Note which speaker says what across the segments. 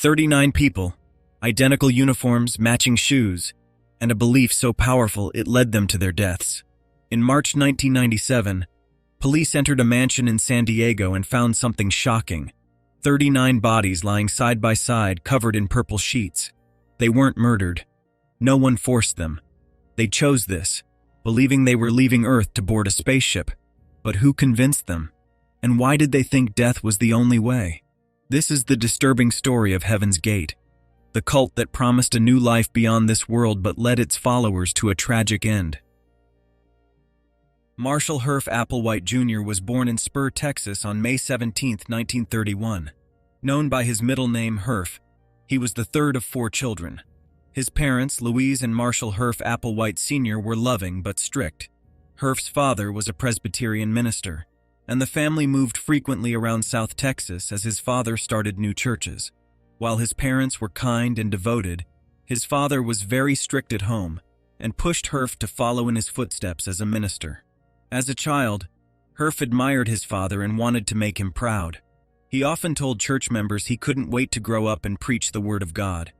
Speaker 1: 39 people, identical uniforms, matching shoes, and a belief so powerful it led them to their deaths. In March 1997, police entered a mansion in San Diego and found something shocking. 39 bodies lying side by side, covered in purple sheets. They weren't murdered. No one forced them. They chose this, believing they were leaving Earth to board a spaceship. But who convinced them? And why did they think death was the only way? This is the disturbing story of Heaven's Gate, the cult that promised a new life beyond this world but led its followers to a tragic end. Marshall Applewhite Jr. was born in Spur, Texas on May 17, 1931. Known by his middle name Herf, he was the third of 4 children. His parents, Louise and Marshall Applewhite Sr., were loving but strict. Herf's father was a Presbyterian minister, and the family moved frequently around South Texas as his father started new churches. While his parents were kind and devoted, his father was very strict at home and pushed Herf to follow in his footsteps as a minister. As a child, Herf admired his father and wanted to make him proud. He often told church members he couldn't wait to grow up and preach the Word of God.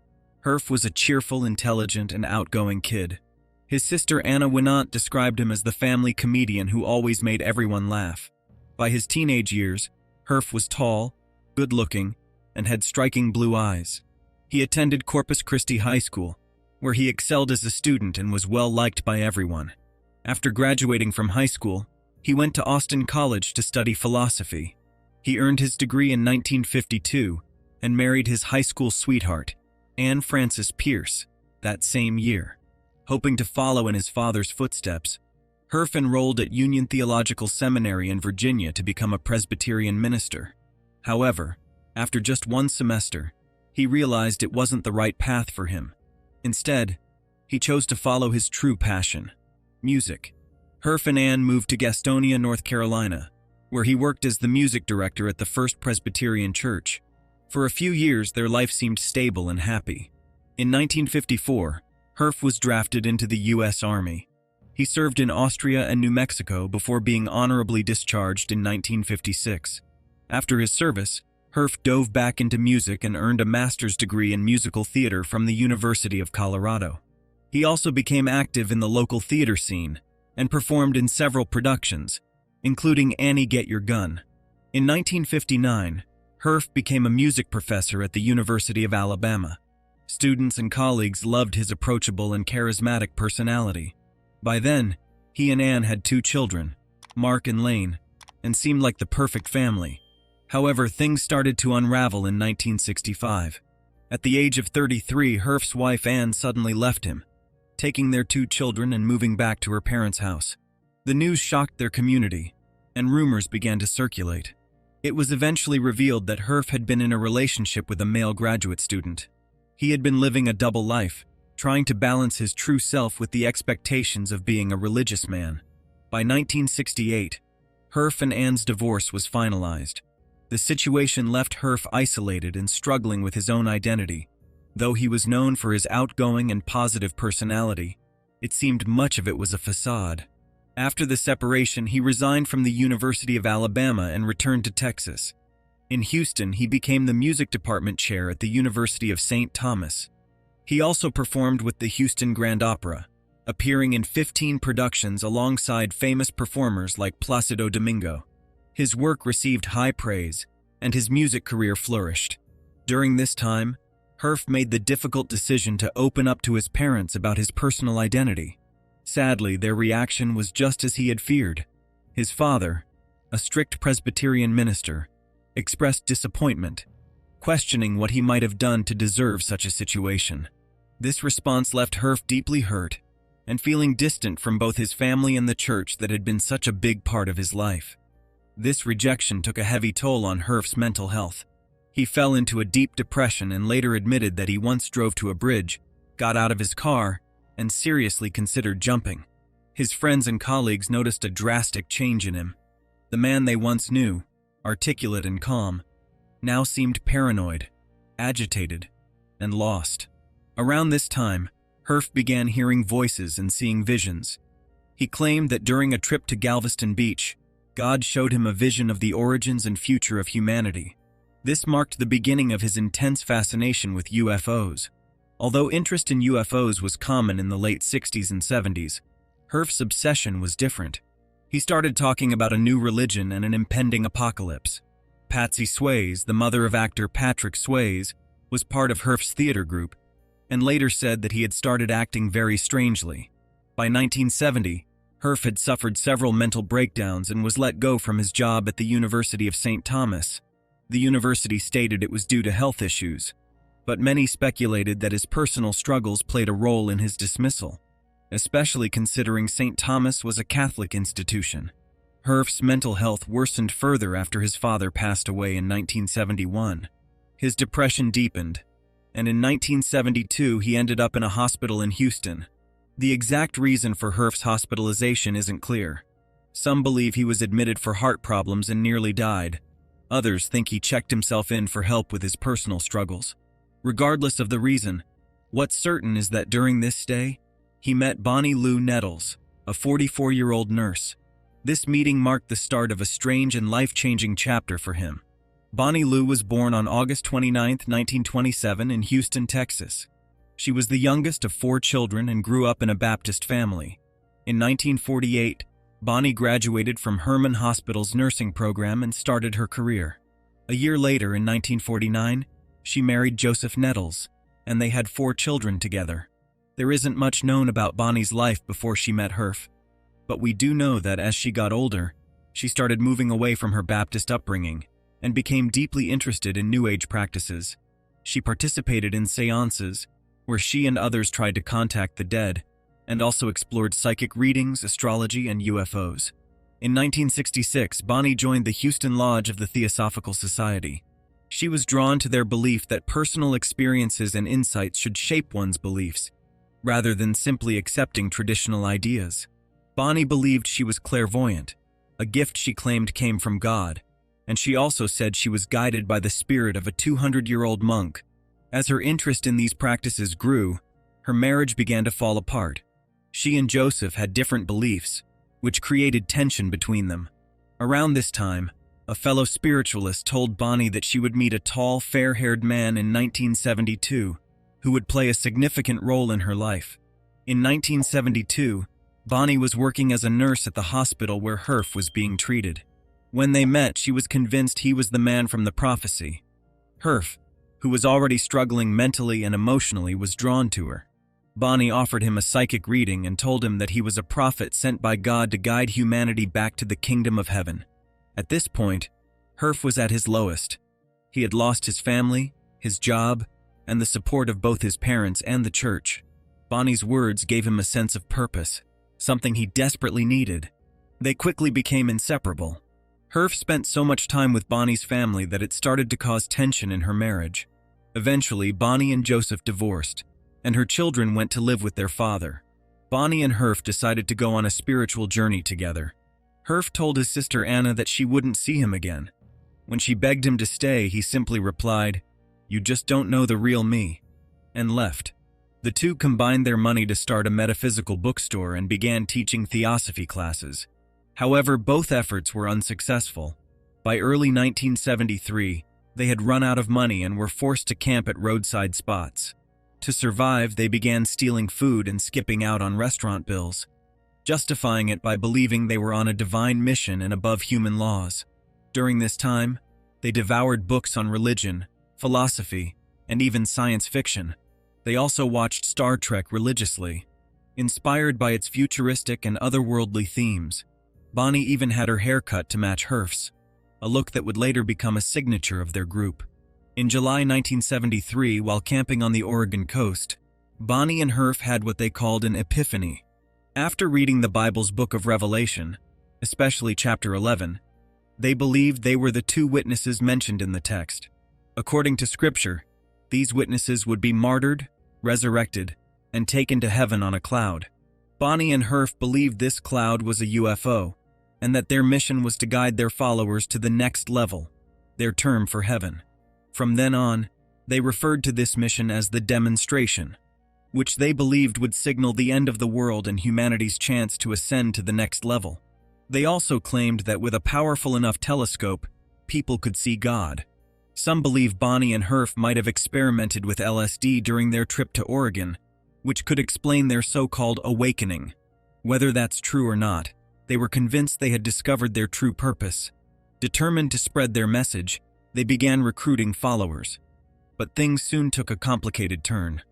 Speaker 1: Herf was a cheerful, intelligent, and outgoing kid. His sister Anna Winant described him as the family comedian who always made everyone laugh. By his teenage years, Herf was tall, good-looking, and had striking blue eyes. He attended Corpus Christi High School, where he excelled as a student and was well-liked by everyone. After graduating from high school, he went to Austin College to study philosophy. He earned his degree in 1952 and married his high school sweetheart, Anne Frances Pierce, that same year. Hoping to follow in his father's footsteps, Herf enrolled at Union Theological Seminary in Virginia to become a Presbyterian minister. However, after just one semester, he realized it wasn't the right path for him. Instead, he chose to follow his true passion, music. Herf and Anne moved to Gastonia, North Carolina, where he worked as the music director at the First Presbyterian Church. For a few years, their life seemed stable and happy. In 1954, Herf was drafted into the U.S. Army. He served in Austria and New Mexico before being honorably discharged in 1956. After his service, Herf dove back into music and earned a master's degree in musical theater from the University of Colorado. He also became active in the local theater scene and performed in several productions, including Annie Get Your Gun. In 1959, Herf became a music professor at the University of Alabama. Students and colleagues loved his approachable and charismatic personality. By then, he and Anne had 2 children, Mark and Lane, and seemed like the perfect family. However, things started to unravel in 1965. At the age of 33, Herf's wife Anne suddenly left him, taking their 2 children and moving back to her parents' house. The news shocked their community, and rumors began to circulate. It was eventually revealed that Herf had been in a relationship with a male graduate student. He had been living a double life, trying to balance his true self with the expectations of being a religious man. By 1968, Herf and Anne's divorce was finalized. The situation left Herf isolated and struggling with his own identity. Though he was known for his outgoing and positive personality, it seemed much of it was a facade. After the separation, he resigned from the University of Alabama and returned to Texas. In Houston, he became the music department chair at the University of St. Thomas. He also performed with the Houston Grand Opera, appearing in 15 productions alongside famous performers like Placido Domingo. His work received high praise, and his music career flourished. During this time, Herf made the difficult decision to open up to his parents about his personal identity. Sadly, their reaction was just as he had feared. His father, a strict Presbyterian minister, expressed disappointment, questioning what he might have done to deserve such a situation. This response left Herf deeply hurt and feeling distant from both his family and the church that had been such a big part of his life. This rejection took a heavy toll on Herf's mental health. He fell into a deep depression and later admitted that he once drove to a bridge, got out of his car, and seriously considered jumping. His friends and colleagues noticed a drastic change in him. The man they once knew, articulate and calm, now seemed paranoid, agitated, and lost. Around this time, Herf began hearing voices and seeing visions. He claimed that during a trip to Galveston Beach, God showed him a vision of the origins and future of humanity. This marked the beginning of his intense fascination with UFOs. Although interest in UFOs was common in the late 60s and 70s, Herf's obsession was different. He started talking about a new religion and an impending apocalypse. Patsy Swayze, the mother of actor Patrick Swayze, was part of Herf's theater group, and later said that he had started acting very strangely. By 1970, Herf had suffered several mental breakdowns and was let go from his job at the University of St. Thomas. The university stated it was due to health issues, but many speculated that his personal struggles played a role in his dismissal, especially considering St. Thomas was a Catholic institution. Herf's mental health worsened further after his father passed away in 1971. His depression deepened, and in 1972 he ended up in a hospital in Houston. The exact reason for Herf's hospitalization isn't clear. Some believe he was admitted for heart problems and nearly died. Others think he checked himself in for help with his personal struggles. Regardless of the reason, what's certain is that during this stay, he met Bonnie Lou Nettles, a 44-year-old nurse. This meeting marked the start of a strange and life-changing chapter for him. Bonnie Lou was born on August 29, 1927 in Houston, Texas. She was the youngest of 4 children and grew up in a Baptist family. In 1948, Bonnie graduated from Herman Hospital's nursing program and started her career. A year later, in 1949, she married Joseph Nettles, and they had 4 children together. There isn't much known about Bonnie's life before she met Herf, but we do know that as she got older, she started moving away from her Baptist upbringing and became deeply interested in New Age practices. She participated in seances, where she and others tried to contact the dead, and also explored psychic readings, astrology, and UFOs. In 1966, Bonnie joined the Houston Lodge of the Theosophical Society. She was drawn to their belief that personal experiences and insights should shape one's beliefs, rather than simply accepting traditional ideas. Bonnie believed she was clairvoyant, a gift she claimed came from God, and she also said she was guided by the spirit of a 200-year-old monk. As her interest in these practices grew, her marriage began to fall apart. She and Joseph had different beliefs, which created tension between them. Around this time, a fellow spiritualist told Bonnie that she would meet a tall, fair-haired man in 1972 who would play a significant role in her life. In 1972, Bonnie was working as a nurse at the hospital where Herf was being treated. When they met, she was convinced he was the man from the prophecy. Herf, who was already struggling mentally and emotionally, was drawn to her. Bonnie offered him a psychic reading and told him that he was a prophet sent by God to guide humanity back to the kingdom of heaven. At this point, Herf was at his lowest. He had lost his family, his job, and the support of both his parents and the church. Bonnie's words gave him a sense of purpose, something he desperately needed. They quickly became inseparable. Herf spent so much time with Bonnie's family that it started to cause tension in her marriage. Eventually, Bonnie and Joseph divorced, and her children went to live with their father. Bonnie and Herf decided to go on a spiritual journey together. Herf told his sister Anna that she wouldn't see him again. When she begged him to stay, he simply replied, "You just don't know the real me," and left. The two combined their money to start a metaphysical bookstore and began teaching theosophy classes. However, both efforts were unsuccessful. By early 1973, they had run out of money and were forced to camp at roadside spots. To survive, they began stealing food and skipping out on restaurant bills, justifying it by believing they were on a divine mission and above human laws. During this time, they devoured books on religion, philosophy, and even science fiction. They also watched Star Trek religiously, inspired by its futuristic and otherworldly themes. Bonnie even had her hair cut to match Herf's, a look that would later become a signature of their group. In July 1973, while camping on the Oregon coast, Bonnie and Herf had what they called an epiphany. After reading the Bible's book of Revelation, especially chapter 11, they believed they were the 2 witnesses mentioned in the text. According to Scripture, these witnesses would be martyred, resurrected, and taken to heaven on a cloud. Bonnie and Herf believed this cloud was a UFO, and that their mission was to guide their followers to the next level, their term for heaven. From then on, they referred to this mission as the demonstration, which they believed would signal the end of the world and humanity's chance to ascend to the next level. They also claimed that with a powerful enough telescope, people could see God. Some believe Bonnie and Herf might have experimented with LSD during their trip to Oregon, which could explain their so-called awakening. Whether that's true or not, they were convinced they had discovered their true purpose. Determined to spread their message, they began recruiting followers. But things soon took a complicated turn.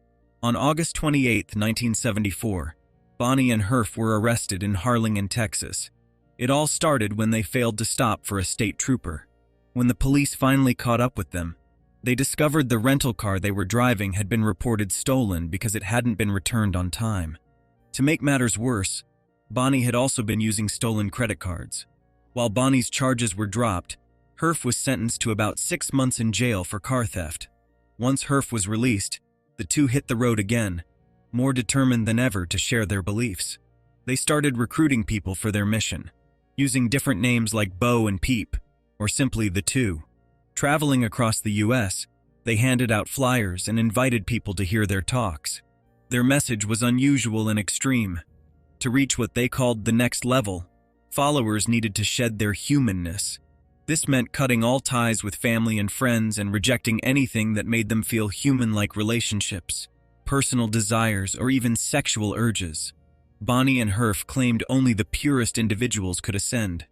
Speaker 1: On August 28, 1974, Bonnie and Herf were arrested in Harlingen, Texas. It all started when they failed to stop for a state trooper. When the police finally caught up with them, they discovered the rental car they were driving had been reported stolen because it hadn't been returned on time. To make matters worse, Bonnie had also been using stolen credit cards. While Bonnie's charges were dropped, Herf was sentenced to about 6 months in jail for car theft. Once Herf was released, the two hit the road again, more determined than ever to share their beliefs. They started recruiting people for their mission, using different names like Bo and Peep, or simply the two. Traveling across the U.S., they handed out flyers and invited people to hear their talks. Their message was unusual and extreme. To reach what they called the next level, followers needed to shed their humanness. This meant cutting all ties with family and friends and rejecting anything that made them feel human-like relationships, personal desires, or even sexual urges. Bonnie and Herf claimed only the purest individuals could ascend.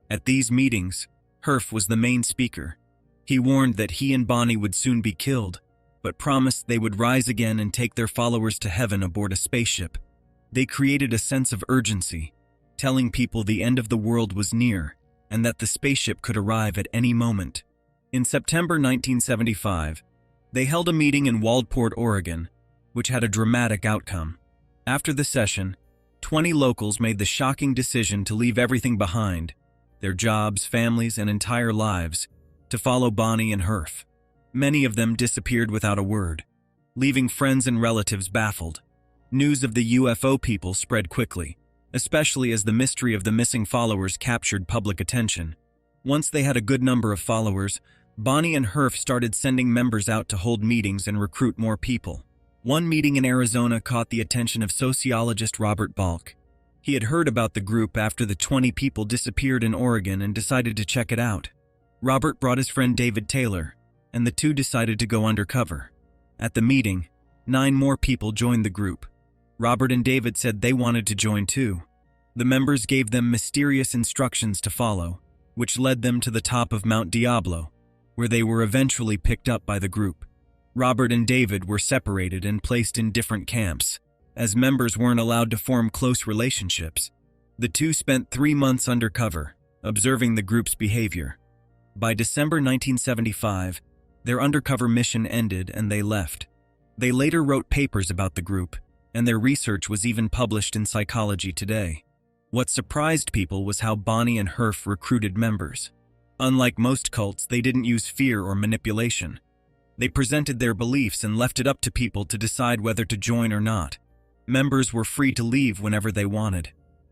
Speaker 1: At these meetings, Herf was the main speaker. He warned that he and Bonnie would soon be killed, but promised they would rise again and take their followers to heaven aboard a spaceship. They created a sense of urgency, telling people the end of the world was near and that the spaceship could arrive at any moment. In September 1975, they held a meeting in Waldport, Oregon, which had a dramatic outcome. After the session, 20 locals made the shocking decision to leave everything behind, their jobs, families, and entire lives, to follow Bonnie and Herf. Many of them disappeared without a word, leaving friends and relatives baffled. News of the UFO people spread quickly, especially as the mystery of the missing followers captured public attention. Once they had a good number of followers, Bonnie and Herf started sending members out to hold meetings and recruit more people. One meeting in Arizona caught the attention of sociologist Robert Balk. He had heard about the group after the 20 people disappeared in Oregon and decided to check it out. Robert brought his friend David Taylor, and the two decided to go undercover. At the meeting, 9 more people joined the group. Robert and David said they wanted to join too. The members gave them mysterious instructions to follow, which led them to the top of Mount Diablo, where they were eventually picked up by the group. Robert and David were separated and placed in different camps, as members weren't allowed to form close relationships. The two spent 3 months undercover, observing the group's behavior. By December 1975, their undercover mission ended and they left. They later wrote papers about the group, and their research was even published in Psychology Today. What surprised people was how Bonnie and Herf recruited members. Unlike most cults, they didn't use fear or manipulation. They presented their beliefs and left it up to people to decide whether to join or not. Members were free to leave whenever they wanted.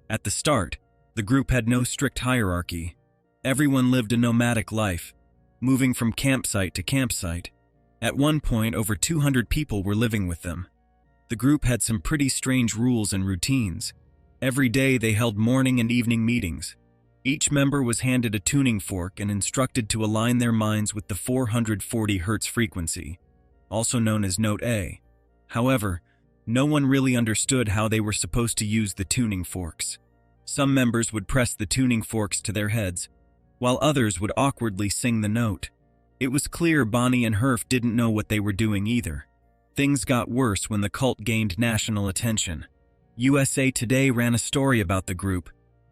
Speaker 1: At the start, the group had no strict hierarchy. Everyone lived a nomadic life, moving from campsite to campsite. At one point, over 200 people were living with them. The group had some pretty strange rules and routines. Every day they held morning and evening meetings. Each member was handed a tuning fork and instructed to align their minds with the 440 Hz frequency, also known as Note A. However, no one really understood how they were supposed to use the tuning forks. Some members would press the tuning forks to their heads, while others would awkwardly sing the note. It was clear Bonnie and Herf didn't know what they were doing either. Things got worse when the cult gained national attention. USA Today ran a story about the group,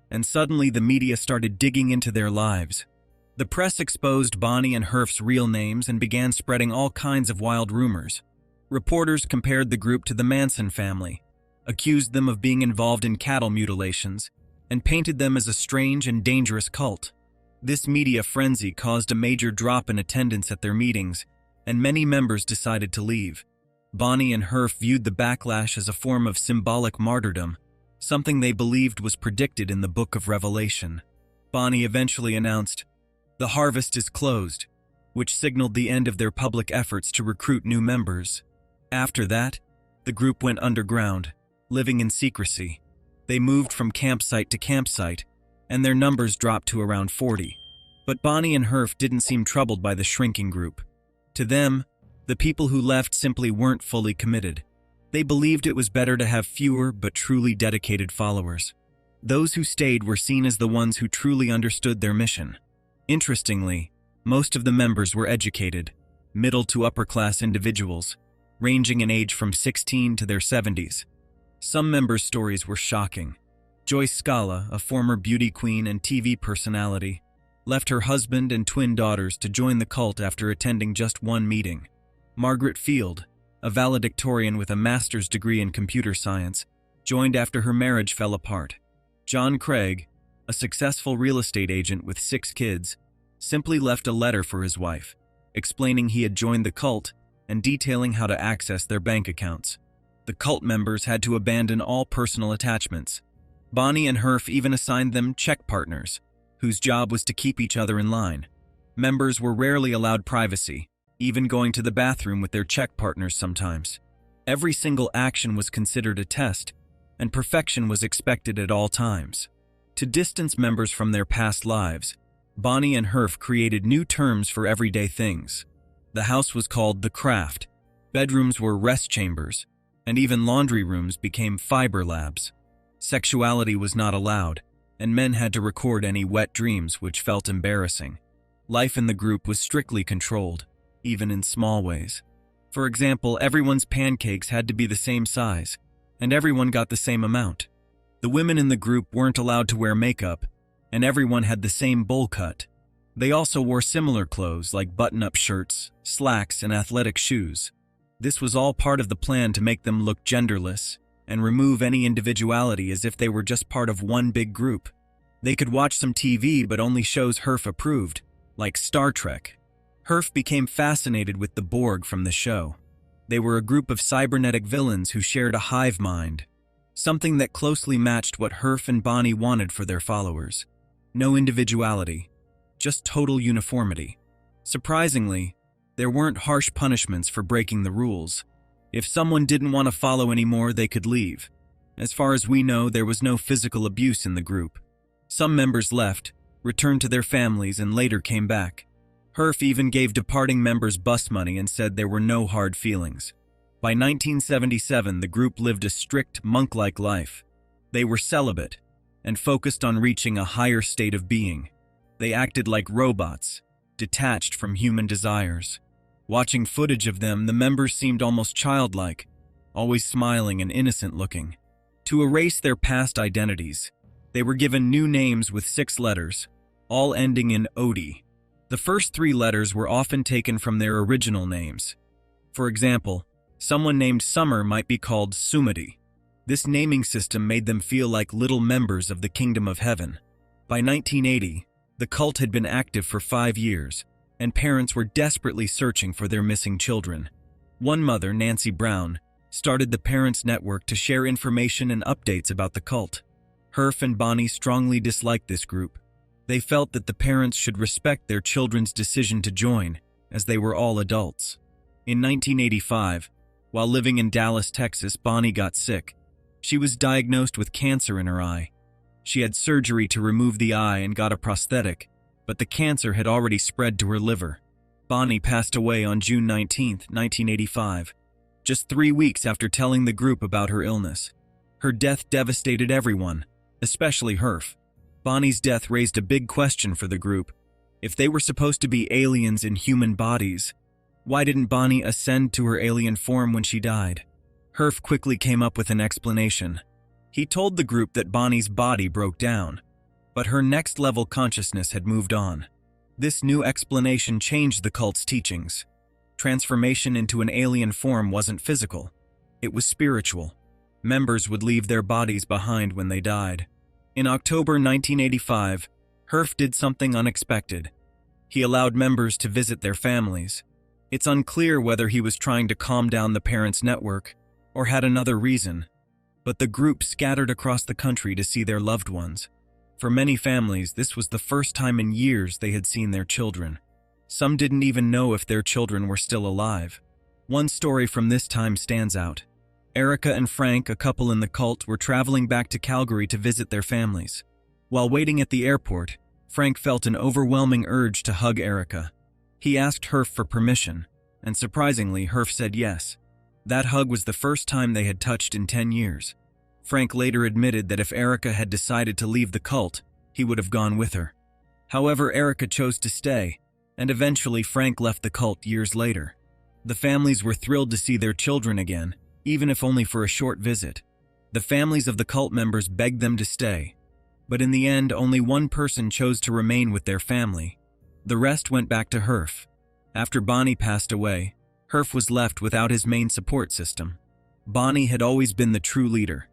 Speaker 1: and suddenly the media started digging into their lives. The press exposed Bonnie and Herf's real names and began spreading all kinds of wild rumors. Reporters compared the group to the Manson family, accused them of being involved in cattle mutilations, and painted them as a strange and dangerous cult. This media frenzy caused a major drop in attendance at their meetings, and many members decided to leave. Bonnie and Herf viewed the backlash as a form of symbolic martyrdom, something they believed was predicted in the Book of Revelation. Bonnie eventually announced, "The harvest is closed," which signaled the end of their public efforts to recruit new members. After that, the group went underground, living in secrecy. They moved from campsite to campsite, and their numbers dropped to around 40. But Bonnie and Herf didn't seem troubled by the shrinking group. To them, the people who left simply weren't fully committed. They believed it was better to have fewer but truly dedicated followers. Those who stayed were seen as the ones who truly understood their mission. Interestingly, most of the members were educated, middle to upper-class individuals, ranging in age from 16 to their 70s. Some members' stories were shocking. Joyce Scala, a former beauty queen and TV personality, left her husband and twin daughters to join the cult after attending just one meeting. Margaret Field, a valedictorian with a master's degree in computer science, joined after her marriage fell apart. John Craig, a successful real estate agent with 6 kids, simply left a letter for his wife, explaining he had joined the cult and detailing how to access their bank accounts. The cult members had to abandon all personal attachments. Bonnie and Herf even assigned them check partners, whose job was to keep each other in line. Members were rarely allowed privacy, even going to the bathroom with their check partners sometimes. Every single action was considered a test, and perfection was expected at all times. To distance members from their past lives, Bonnie and Herf created new terms for everyday things. The house was called the Craft, bedrooms were rest chambers, and even laundry rooms became fiber labs. Sexuality was not allowed, and men had to record any wet dreams, which felt embarrassing. Life in the group was strictly controlled, even in small ways. For example, everyone's pancakes had to be the same size, and everyone got the same amount. The women in the group weren't allowed to wear makeup, and everyone had the same bowl cut. They also wore similar clothes like button-up shirts, slacks, and athletic shoes. This was all part of the plan to make them look genderless and remove any individuality as if they were just part of one big group. They could watch some TV, but only shows Herf approved, like Star Trek. Herf became fascinated with the Borg from the show. They were a group of cybernetic villains who shared a hive mind, something that closely matched what Herf and Bonnie wanted for their followers. No individuality, just total uniformity. Surprisingly, there weren't harsh punishments for breaking the rules. If someone didn't want to follow anymore, they could leave. As far as we know, there was no physical abuse in the group. Some members left, returned to their families, and later came back. Herf even gave departing members bus money and said there were no hard feelings. By 1977, the group lived a strict, monk-like life. They were celibate and focused on reaching a higher state of being. They acted like robots, detached from human desires. Watching footage of them, the members seemed almost childlike, always smiling and innocent-looking. To erase their past identities, they were given new names with 6 letters, all ending in Odi. The first 3 letters were often taken from their original names. For example, someone named Summer might be called Sumati. This naming system made them feel like little members of the Kingdom of Heaven. By 1980, the cult had been active for 5 years, and parents were desperately searching for their missing children. One mother, Nancy Brown, started the Parents Network to share information and updates about the cult. Herf and Bonnie strongly disliked this group. They felt that the parents should respect their children's decision to join, as they were all adults. In 1985, while living in Dallas, Texas, Bonnie got sick. She was diagnosed with cancer in her eye. She had surgery to remove the eye and got a prosthetic, but the cancer had already spread to her liver. Bonnie passed away on June 19, 1985, just 3 weeks after telling the group about her illness. Her death devastated everyone, especially Herf. Bonnie's death raised a big question for the group. If they were supposed to be aliens in human bodies, why didn't Bonnie ascend to her alien form when she died? Herf quickly came up with an explanation. He told the group that Bonnie's body broke down, but her next-level consciousness had moved on. This new explanation changed the cult's teachings. Transformation into an alien form wasn't physical. It was spiritual. Members would leave their bodies behind when they died. In October 1985, Herf did something unexpected. He allowed members to visit their families. It's unclear whether he was trying to calm down the Parents Network or had another reason, but the group scattered across the country to see their loved ones. For many families, this was the first time in years they had seen their children. Some didn't even know if their children were still alive. One story from this time stands out. Erica and Frank, a couple in the cult, were traveling back to Calgary to visit their families. While waiting at the airport, Frank felt an overwhelming urge to hug Erica. He asked Herf for permission, and surprisingly, Herf said yes. That hug was the first time they had touched in 10 years. Frank later admitted that if Erica had decided to leave the cult, he would have gone with her. However, Erica chose to stay, and eventually Frank left the cult years later. The families were thrilled to see their children again, even if only for a short visit. The families of the cult members begged them to stay, but in the end, only one person chose to remain with their family. The rest went back to Herf. After Bonnie passed away, Herf was left without his main support system. Bonnie had always been the true leader,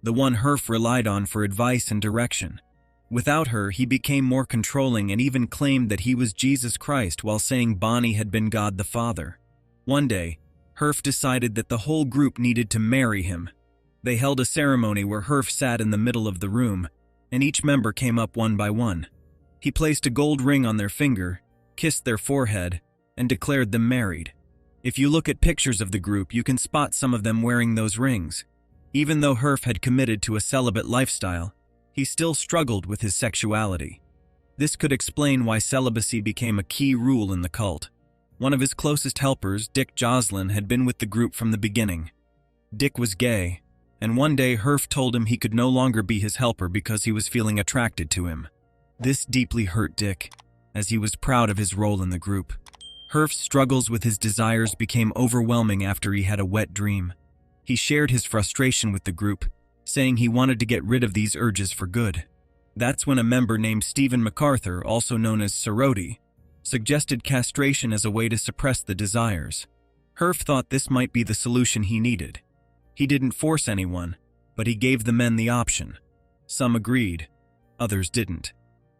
Speaker 1: the one Herf relied on for advice and direction. Without her, he became more controlling and even claimed that he was Jesus Christ while saying Bonnie had been God the Father. One day, Herf decided that the whole group needed to marry him. They held a ceremony where Herf sat in the middle of the room, and each member came up one by one. He placed a gold ring on their finger, kissed their forehead, and declared them married. If you look at pictures of the group, you can spot some of them wearing those rings. Even though Herf had committed to a celibate lifestyle, he still struggled with his sexuality. This could explain why celibacy became a key rule in the cult. One of his closest helpers, Dick Joslin, had been with the group from the beginning. Dick was gay, and one day Herf told him he could no longer be his helper because he was feeling attracted to him. This deeply hurt Dick, as he was proud of his role in the group. Herf's struggles with his desires became overwhelming after he had a wet dream. He shared his frustration with the group, saying he wanted to get rid of these urges for good. That's when a member named Stephen MacArthur, also known as Sorority, suggested castration as a way to suppress the desires. Herf thought this might be the solution he needed. He didn't force anyone, but he gave the men the option. Some agreed, others didn't.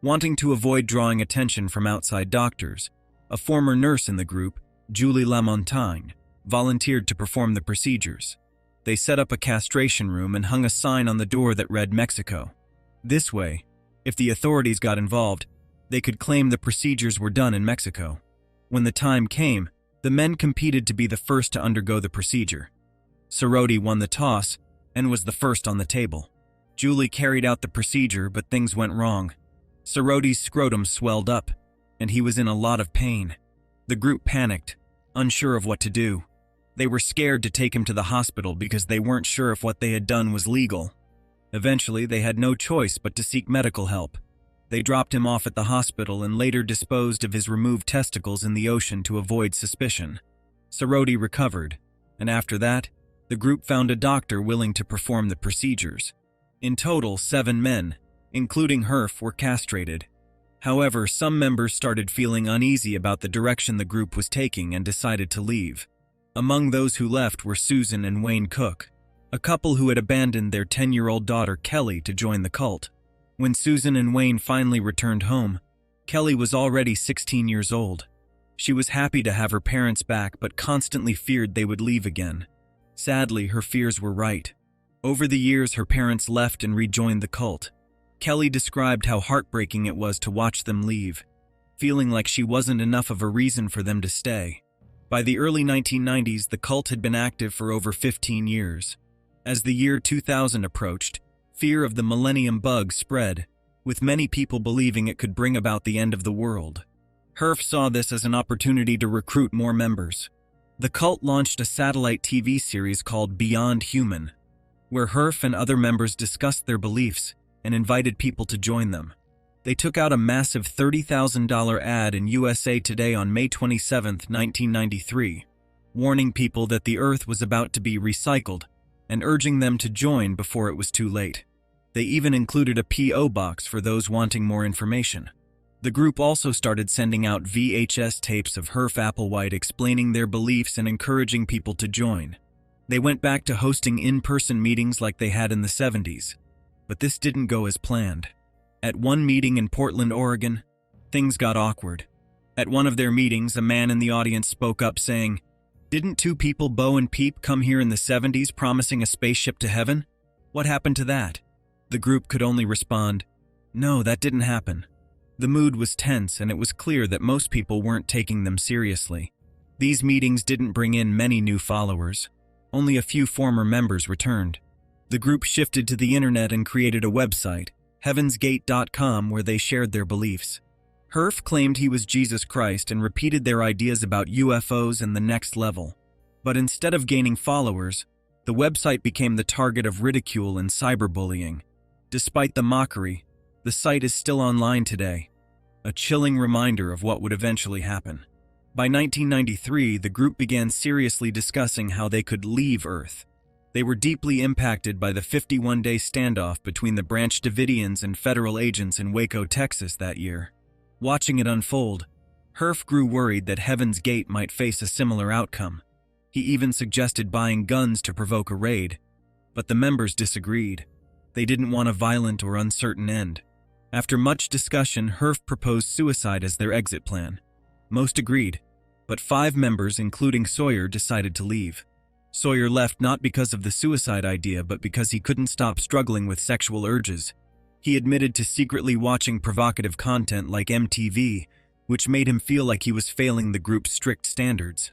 Speaker 1: Wanting to avoid drawing attention from outside doctors, a former nurse in the group, Julie Lamontagne, volunteered to perform the procedures. They set up a castration room and hung a sign on the door that read Mexico. This way, if the authorities got involved, they could claim the procedures were done in Mexico. When the time came, the men competed to be the first to undergo the procedure. Sorority won the toss and was the first on the table. Julie carried out the procedure, but things went wrong. Sorority's scrotum swelled up, and he was in a lot of pain. The group panicked, unsure of what to do. They were scared to take him to the hospital because they weren't sure if what they had done was legal. Eventually, they had no choice but to seek medical help. They dropped him off at the hospital and later disposed of his removed testicles in the ocean to avoid suspicion. Sorority recovered, and after that, the group found a doctor willing to perform the procedures. In total, 7 men, including Herf, were castrated. However, some members started feeling uneasy about the direction the group was taking and decided to leave. Among those who left were Susan and Wayne Cook, a couple who had abandoned their 10-year-old daughter Kelly to join the cult. When Susan and Wayne finally returned home, Kelly was already 16 years old. She was happy to have her parents back but constantly feared they would leave again. Sadly, her fears were right. Over the years, her parents left and rejoined the cult. Kelly described how heartbreaking it was to watch them leave, feeling like she wasn't enough of a reason for them to stay. By the early 1990s, the cult had been active for over 15 years. As the year 2000 approached, fear of the millennium bug spread, with many people believing it could bring about the end of the world. Herf saw this as an opportunity to recruit more members. The cult launched a satellite TV series called Beyond Human, where Herf and other members discussed their beliefs and invited people to join them. They took out a massive $30,000 ad in USA Today on May 27, 1993, warning people that the Earth was about to be recycled and urging them to join before it was too late. They even included a P.O. box for those wanting more information. The group also started sending out VHS tapes of Herf Applewhite explaining their beliefs and encouraging people to join. They went back to hosting in-person meetings like they had in the 70s, but this didn't go as planned. At one meeting in Portland, Oregon, things got awkward. At one of their meetings, a man in the audience spoke up saying, "Didn't 2 people, Bo and Peep, come here in the 70s promising a spaceship to heaven? What happened to that?" The group could only respond, "No, that didn't happen." The mood was tense and it was clear that most people weren't taking them seriously. These meetings didn't bring in many new followers. Only a few former members returned. The group shifted to the internet and created a website, heavensgate.com, where they shared their beliefs. Herf claimed he was Jesus Christ and repeated their ideas about UFOs and the next level. But instead of gaining followers, the website became the target of ridicule and cyberbullying. Despite the mockery, the site is still online today, a chilling reminder of what would eventually happen. By 1993, the group began seriously discussing how they could leave Earth. They were deeply impacted by the 51-day standoff between the Branch Davidians and federal agents in Waco, Texas that year. Watching it unfold, Herf grew worried that Heaven's Gate might face a similar outcome. He even suggested buying guns to provoke a raid, but the members disagreed. They didn't want a violent or uncertain end. After much discussion, Herf proposed suicide as their exit plan. Most agreed, but 5 members, including Sawyer, decided to leave. Sawyer left not because of the suicide idea, but because he couldn't stop struggling with sexual urges. He admitted to secretly watching provocative content like MTV, which made him feel like he was failing the group's strict standards.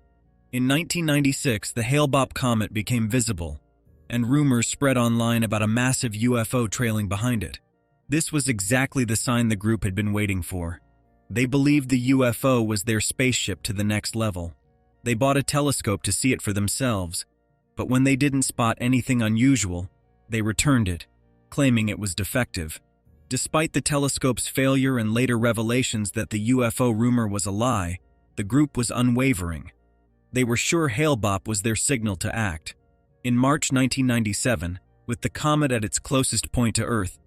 Speaker 1: In 1996, the Hale-Bopp comet became visible, and rumors spread online about a massive UFO trailing behind it. This was exactly the sign the group had been waiting for. They believed the UFO was their spaceship to the next level. They bought a telescope to see it for themselves, but when they didn't spot anything unusual, they returned it, claiming it was defective. Despite the telescope's failure and later revelations that the UFO rumor was a lie, the group was unwavering. They were sure Hale-Bopp was their signal to act. In March 1997, with the comet at its closest point to Earth,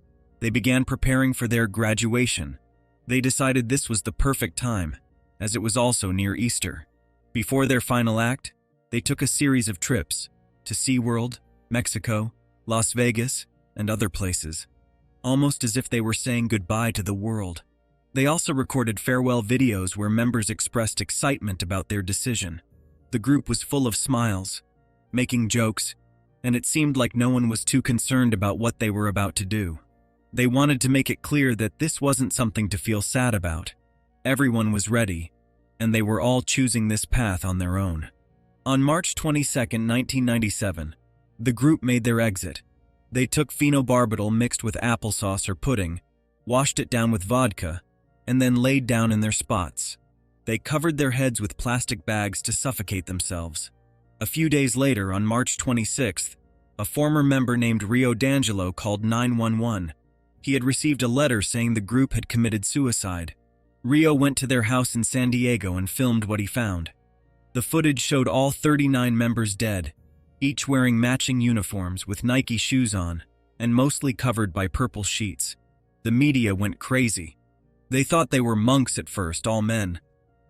Speaker 1: they began preparing for their graduation. They decided this was the perfect time, as it was also near Easter. Before their final act, they took a series of trips to SeaWorld, Mexico, Las Vegas, and other places, almost as if they were saying goodbye to the world. They also recorded farewell videos where members expressed excitement about their decision. The group was full of smiles, making jokes, and it seemed like no one was too concerned about what they were about to do. They wanted to make it clear that this wasn't something to feel sad about. Everyone was ready, and they were all choosing this path on their own. On March 22, 1997, the group made their exit. They took phenobarbital mixed with applesauce or pudding, washed it down with vodka, and then laid down in their spots. They covered their heads with plastic bags to suffocate themselves. A few days later, on March 26th, a former member named Rio D'Angelo called 911. He had received a letter saying the group had committed suicide. Rio went to their house in San Diego and filmed what he found. The footage showed all 39 members dead, each wearing matching uniforms with Nike shoes on, and mostly covered by purple sheets. The media went crazy. They thought they were monks at first, all men.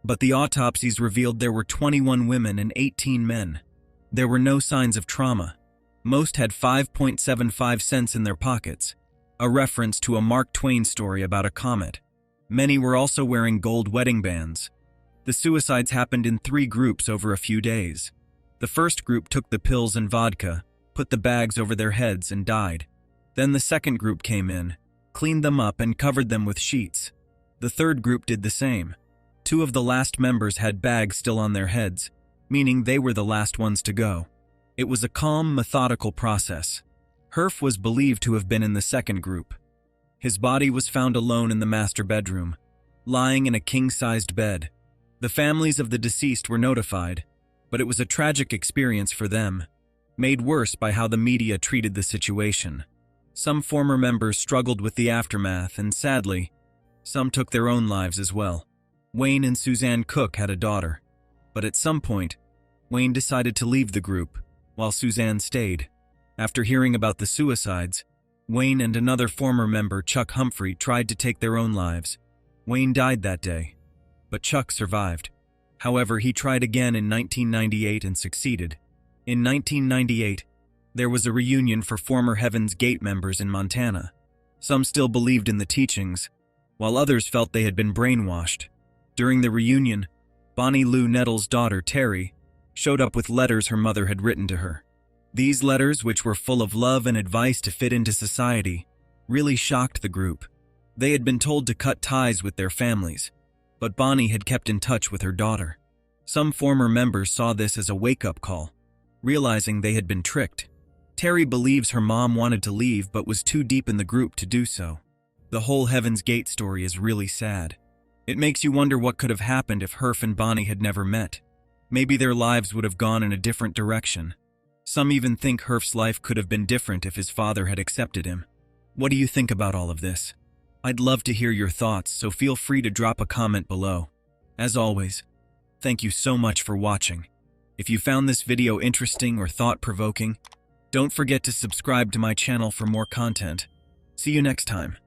Speaker 1: But the autopsies revealed there were 21 women and 18 men. There were no signs of trauma. Most had 5.75 cents in their pockets, a reference to a Mark Twain story about a comet. Many were also wearing gold wedding bands. The suicides happened in 3 groups over a few days. The first group took the pills and vodka, put the bags over their heads, and died. Then the second group came in, cleaned them up, and covered them with sheets. The third group did the same. 2 of the last members had bags still on their heads, meaning they were the last ones to go. It was a calm, methodical process. Herf was believed to have been in the second group. His body was found alone in the master bedroom, lying in a king-sized bed. The families of the deceased were notified, but it was a tragic experience for them, made worse by how the media treated the situation. Some former members struggled with the aftermath, and sadly, some took their own lives as well. Wayne and Suzanne Cook had a daughter, but at some point, Wayne decided to leave the group, while Suzanne stayed. After hearing about the suicides, Wayne and another former member, Chuck Humphrey, tried to take their own lives. Wayne died that day, but Chuck survived. However, he tried again in 1998 and succeeded. In 1998, there was a reunion for former Heaven's Gate members in Montana. Some still believed in the teachings, while others felt they had been brainwashed. During the reunion, Bonnie Lou Nettles' daughter, Terry, showed up with letters her mother had written to her. These letters, which were full of love and advice to fit into society, really shocked the group. They had been told to cut ties with their families, but Bonnie had kept in touch with her daughter. Some former members saw this as a wake-up call, realizing they had been tricked. Terry believes her mom wanted to leave but was too deep in the group to do so. The whole Heaven's Gate story is really sad. It makes you wonder what could have happened if Herf and Bonnie had never met. Maybe their lives would have gone in a different direction. Some even think Herf's life could have been different if his father had accepted him. What do you think about all of this? I'd love to hear your thoughts, so feel free to drop a comment below. As always, thank you so much for watching. If you found this video interesting or thought-provoking, don't forget to subscribe to my channel for more content. See you next time.